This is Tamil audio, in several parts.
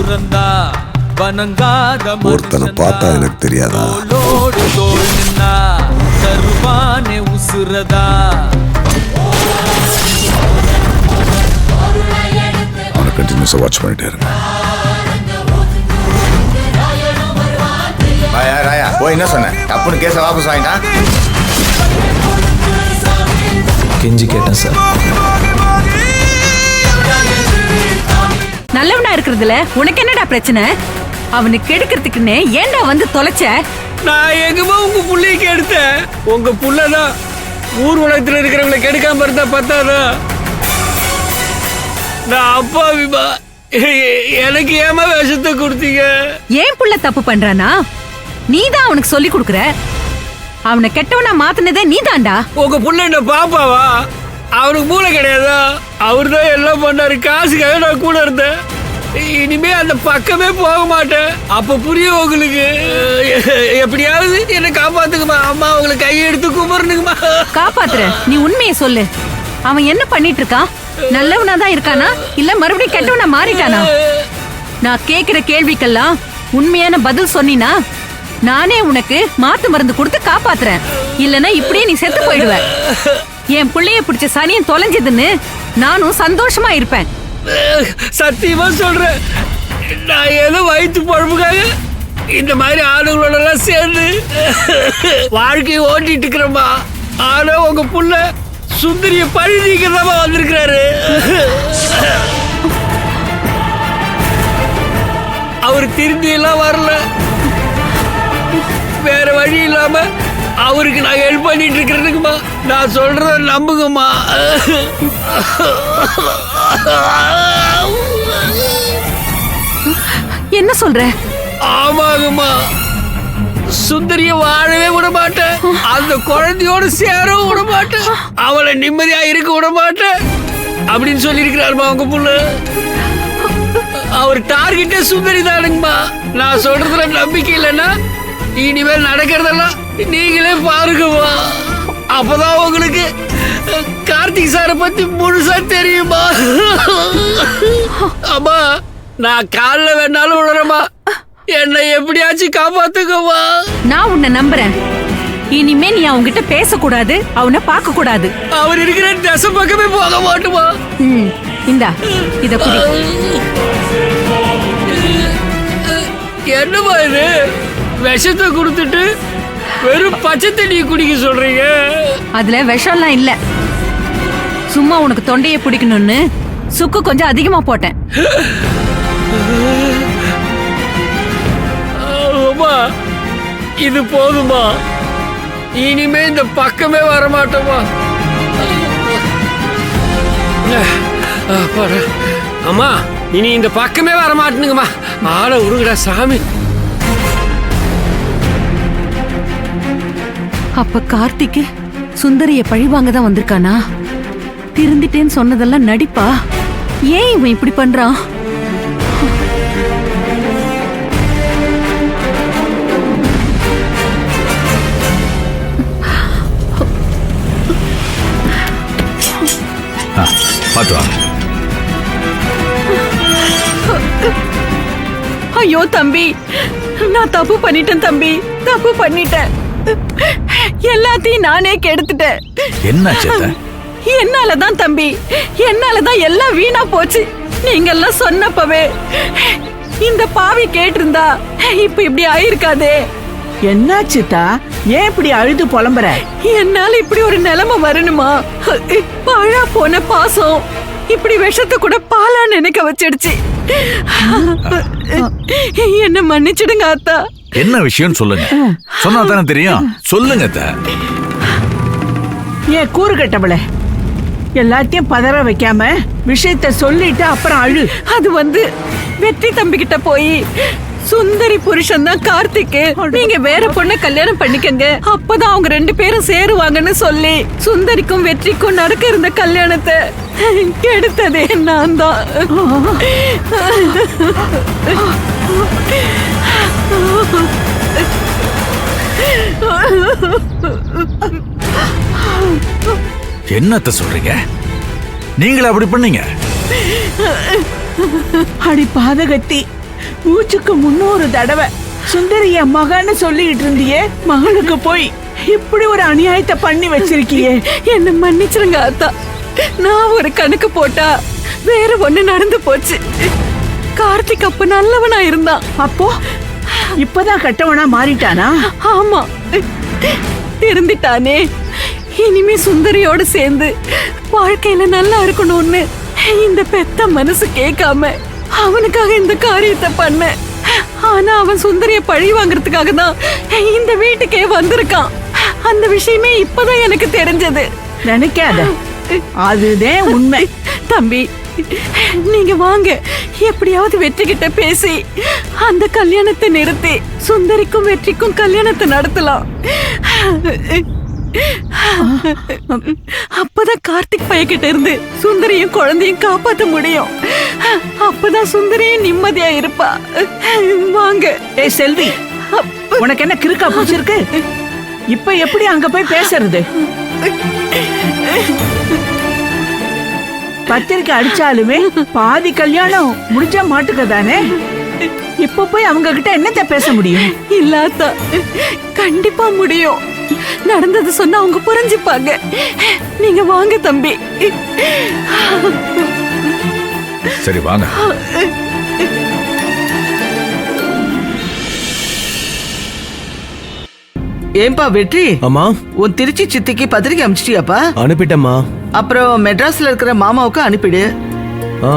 சுரந்தா வணங்காத ஒருத்தனை பார்த்தா எனக்கு தெரியாதா? தோளோடு தோள் நின்னா தருவானே உசுரதா. அவனை கண்டினியூஸா வாட்ச் பண்ணிட்டே இருங்க. ராயா போய் என்ன சொன்ன? தப்புன்னு கேஸை வாபஸ் வாங்கிட்டான். கெஞ்சி கேட்டேன் சார். நல்லவனா இருக்கிறதுல உனக்கு என்னடா பிரச்சனை? அவனுக்கு எடுக்கிறதுக்குன்னு ஏன்டா வந்து தொலைச்ச? நான் எங்கம்மா உங்க புள்ளைக்கு எடுத்தேன்? உங்க புள்ளதான் ஊர் உலகத்துல இருக்கிறவங்களை கெடுக்காம இருந்தா பத்தாதா? நான் அப்பாவிமா, எனக்கு ஏமா விஷத்தை கொடுத்தீங்க? ஏன் புள்ள தப்பு பண்றானா? நீதான் அவனுக்கு சொல்லி கொடுக்குற. அவனை கெட்டவனா மாத்தினதே நீதான்டா. உங்க புள்ள என்ன பாப்பாவா? அவனுக்கு மூளை கிடையாதா? அவரு தான் எல்லாம் பண்ணாரு. காசுக்காக நான் கூட இருந்தேன். இனிமே அந்த பக்கமே போக மாட்டேன். அப்ப புரியும் உங்களுக்கு. எப்படியாவது என்ன காப்பாத்துக்குமா. அம்மா உங்களுக்கு கையெடுத்து கும்பிடணுங்கம்மா. காப்பாத்துற, நீ உண்மையை சொல்லு. அவன் என்ன பண்ணிட்டு இருக்கான்? நல்லவனா தான் இருக்கானா இல்ல மறுபடியும் கெட்டவனா மாறிட்டானா? நான் கேக்குற கேள்விக்கெல்லாம் உண்மையான பதில் சொன்னினா நானே உனக்கு மாத்து மருந்து கொடுத்து காப்பாத்துறேன். இல்லனா இப்படியே நீ செத்து போயிடுவ. என் புள்ளைய பிடிச்ச சனியன் தொலைஞ்சதுன்னு நானும் சந்தோஷமா இருப்பேன். சத்தியமா சொல்றேன், நான் ஏதோ வயிற்று பழப்புக்காக இந்த மாதிரி ஆளுங்களோட எல்லாம் சேர்ந்து வாழ்க்கையை ஓட்டிட்டு இருக்கிறோமா. ஆனா உங்க புள்ள சுந்தரிய பழி நீக்கிறதாமா வந்திருக்கிறாரு. அவர் திரும்பி எல்லாம் வரல. வேற வழி இல்லாம அவருக்கு நான் ஹெல்ப் பண்ணிட்டு இருக்கிறதுக்குமா. நான் சொல்றத நம்புங்கம்மா. என்ன சொல்ற? ஆமாங்கம்மா, சுந்தரிய வாழவே விட மாட்டேன். அந்த குழந்தையோட சேரவும் விட மாட்டேன். அவளை நிம்மதியா இருக்க விட மாட்டேன் அப்படின்னு சொல்லி இருக்கிறாருமா உங்க புள்ள. அவர் டார்கெட்டே சுந்தரி தானுங்கம்மா. நான் சொல்றதுல நம்பிக்கை இல்லைன்னா இனிமேல் நடக்கிறதெல்லாம் நீங்களே பாருங்கம்மா. அப்பதான் உங்களுக்கு கார்த்திக் சாரை பத்தி முழுசா தெரியுமா. அம்மா, நான் காலைல வேணாலும் விடுறேம்மா. என்னை எப்படியாச்சும் காப்பாத்துக்கம்மா. நான் உன்னை நம்புறேன். இனிமே நீ அவன்கிட்ட பேசக்கூடாது, அவனை பார்க்க கூடாது. அவர் இருக்கிற தசை பக்கமே போக மாட்டுமா. இந்தா இத குடி. என்னமா இது? விஷத்தை கொடுத்துட்டு வெறும் பச்சை தண்ணியை குடிக்க சொல்றீங்க? அதுல விஷம்லாம் இல்ல. சும்மா உனக்கு தொண்டையை பிடிக்கணும்னு சுக்கு கொஞ்சம் அதிகமா போட்டேன். அம்மா, இது போதுமா? இனிமே இந்த பக்கமே வர மாட்டோமா. அம்மா, இனி இந்த பக்கமே வர மாட்டேனுங்கம்மா. ஆளை உருங்கடா சாமி. அப்ப கார்த்திக் சுந்தரிய பழிவாங்க தான் வந்திருக்கானா? திருந்திட்டேன்னு சொன்னதெல்லாம் நடிப்பா? ஏன் இவன் இப்படி பண்றான்? ஐயோ தம்பி, நான் தப்பு பண்ணிட்டேன் தம்பி, தப்பு பண்ணிட்டேன். எல்லாத்தையும் நானே கெடுத்துட்டேன். என்னாச்சு? என்னாலதான் தம்பி, என்னாலதான் எல்லாம் வீணா போச்சு. நீங்க எல்லாம் சொன்னப்பவே இந்த பாவி கேட்டிருந்தா இப்ப இப்படி ஆயிருக்காதே. என்னாச்சுதா? ஏன் இப்படி அழுது புலம்புற? என்னால இப்படி ஒரு நிலைமை வரணுமா? பாழா போன பாசம் இப்படி விஷத்தை கூட பாலா நினைக்க வச்சிடுச்சு. என்ன மன்னிச்சிடுங்க அத்தா. என்ன விஷயம் சொல்லுங்க. சொன்னா தானே தெரியும். சொல்லுங்க. ஏன் கூறு கட்டவளே, எல்லாத்தையும் பதற வைக்காம விஷயத்த சொல்லிட்டு அப்புறம் அழு. அது வெற்றி தம்பி கிட்ட போய் சுந்தரி புருஷன் தான் கார்த்திக், நீங்க வேற பொண்ண கல்யாணம் பண்ணிக்கங்க, அப்பதான் அவங்க 2 பேரும் சேருவாங்கன்னு சொல்லி சுந்தரிக்கும் வெற்றிக்கும் நடக்க இருந்த கல்யாணத்தை கெடுத்ததே நான் தான். என்னத்த சொல்றீங்க? நீங்களே அப்படி பண்ணீங்க? அடி பாதகத்தி, மூச்சுக்கு 300 தடவை சுந்தரி என் மகன்னு சொல்லிட்டு இருந்தியே, மகளுக்கு போய் இப்படி ஒரு அநியாயத்தை பண்ணி வச்சிருக்கியே. என்ன மன்னிச்சிருங்க அத்தா. நான் ஒரு கணக்கு போட்டா வேற ஒண்ணு நடந்து போச்சு. கார்த்திக் அப்ப நல்லவனா இருந்தான். அப்போ இப்பதான் கெட்டவனா மாறிட்டானா? ஆமா, திருந்திட்டானே. இனிமே சுந்தரியோட சேர்ந்து வாழ்க்கையில நல்லா இருக்கணும்னு இந்த பெத்த மனசு கேட்காம அவனுக்காக இந்த காரியத்தை பண்ண. ஆனா அவன் சுந்தரிய பழி வாங்குறதுக்காக தான் இந்த வீட்டுக்கே வந்திருக்கான். அந்த விஷயமே இப்பதான் எனக்கு தெரிஞ்சது. நினைக்காத, அதுதான் உண்மை. தம்பி, நீங்க வாங்க, எப்படியாவது வெற்றி கிட்ட பேசி அந்த கல்யாணத்தை நிறுத்தி சுந்தரிக்கும் வெற்றிக்கும் கல்யாணத்தை நடத்தலாம். அப்பதான் கார்த்திக் பையன்கிட்ட இருந்து சுந்தரியும் குழந்தையும் காப்பாத்த முடியும். அப்பதான் சுந்தரியும் நிம்மதியா இருப்பா. வாங்க. ஏய் செல்வி, உனக்கு என்ன கிறுக்கா பிடிச்சிருக்கு? இப்ப எப்படி அங்க போய் பேசுறது? பத்திரிக்கை அடிச்சாலுமே பாதி கல்யாணம் முடிஞ்ச மாட்டுக்கதானே. இப்ப போய் அவங்க கிட்ட என்னத்த பேச முடியும்? இல்லாத கண்டிப்பா முடியும். நடந்தது சொன்னா அவங்க புரிஞ்சுப்பாங்க. நீங்க வாங்க தம்பி. சரி வாங்க. ஏன்பா வெற்றி, அம்மா உன் திருச்சி சித்திக்கு பத்திரிக்கை அனுப்பிச்சிட்டியாப்பா? அனுப்பிட்டேம்மா. அப்புறம் மெட்ராஸ்ல இருக்கிற மாமாவுக்கு அனுப்பிடு. ஆ,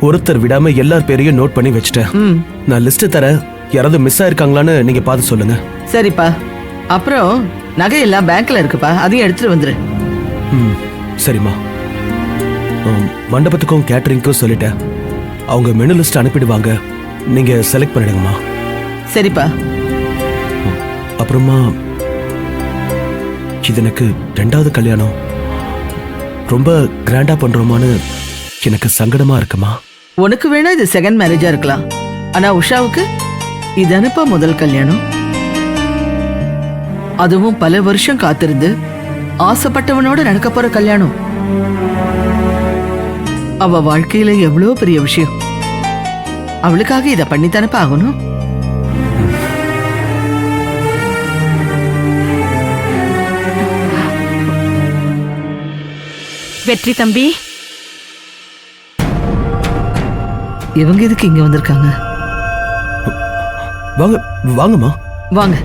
ஒருத்தர் விடாம எல்லார் பேரையும் நோட் பண்ணி வச்சுட்டேன். ம், நான் லிஸ்ட் தரேன், யாராவது மிஸ் ஆயிருக்காங்களான்னு நீங்க பார்த்து சொல்லுங்க. சரிப்பா. அப்புறம் நகையெல்லாம் பேங்க்ல இருக்குப்பா, அதையும் எடுத்துட்டு வந்துரு. ம், சரிம்மா. மண்டபத்துக்கும் கேட்டரிங்க்கும் சொல்லிட்டேன். அவங்க மெனு லிஸ்ட் அனுப்பிடுவாங்க, நீங்க செலக்ட் பண்ணிடுங்கம்மா. சரிப்பா. அப்புறமா இது எனக்கு 2வது கல்யாணம். ரொம்ப கிராண்டா பண்றோமான்னு எனக்கு சங்கடமா இருக்குமா. உனக்கு வேணா இது செகண்ட் மேரேஜா இருக்கலாம், ஆனா உஷாவுக்கு இதானப்பா முதல் கல்யாணம். அதுவும் பல வருஷம் காத்திருந்து ஆசைப்பட்டவனோட நடக்க போற கல்யாணம். அவ வாழ்க்கையில எவ்வளவு பெரிய விஷயம். அவளுக்காக இத பண்ணித்தானப்பா ஆகணும். வெற்றி தம்பி, இவங்க எதுக்கு இங்க வந்திருக்காங்க? வாங்க வாங்கம்மா. வாங்க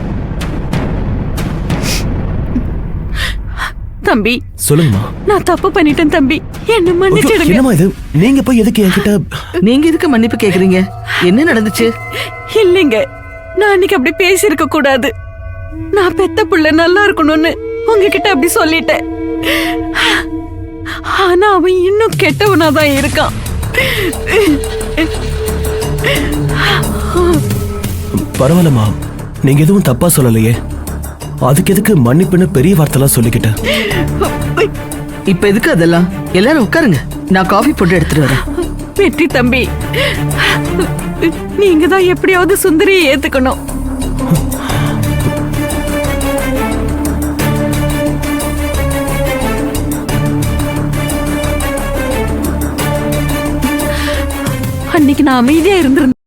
தம்பி. சொல்லுங்கம்மா. நான் தப்பு பண்ணிட்டேன் தம்பி, என்ன மன்னிச்சிடுங்க. என்னம்மா இது, நீங்க போய் எதுக்கு என்கிட்ட? நீங்க எதுக்கு மன்னிப்பு கேக்குறீங்க? என்ன நடந்துச்சு? இல்லைங்க, நான் அன்னைக்கு அப்படி பேசியிருக்க கூடாது. நான் பெத்த புள்ள நல்லா இருக்கணும்னு உங்ககிட்ட அப்படி சொல்லிட்டேன். ஆனா அவன் இன்னும் கெட்டவனாதான் இருக்கான். பரவாயில்லம்மா, நீங்க எதுவும் தப்பா சொல்லலையே. அதுக்கு எதுக்கு மன்னிப்புன்னு பெரிய வார்த்தைலாம் சொல்லிக்கிட்டேன்? இப்ப எதுக்கு அதெல்லாம்? எல்லாரும் உட்காருங்க, நான் காஃபி போட்டு எடுத்துட்டு வரேன். வெற்றி தம்பி, நீங்க தான் எப்படியாவது சுந்தரியை ஏத்துக்கணும். அன்னைக்கு நான் அமைதியா இருந்திருந்தேன்.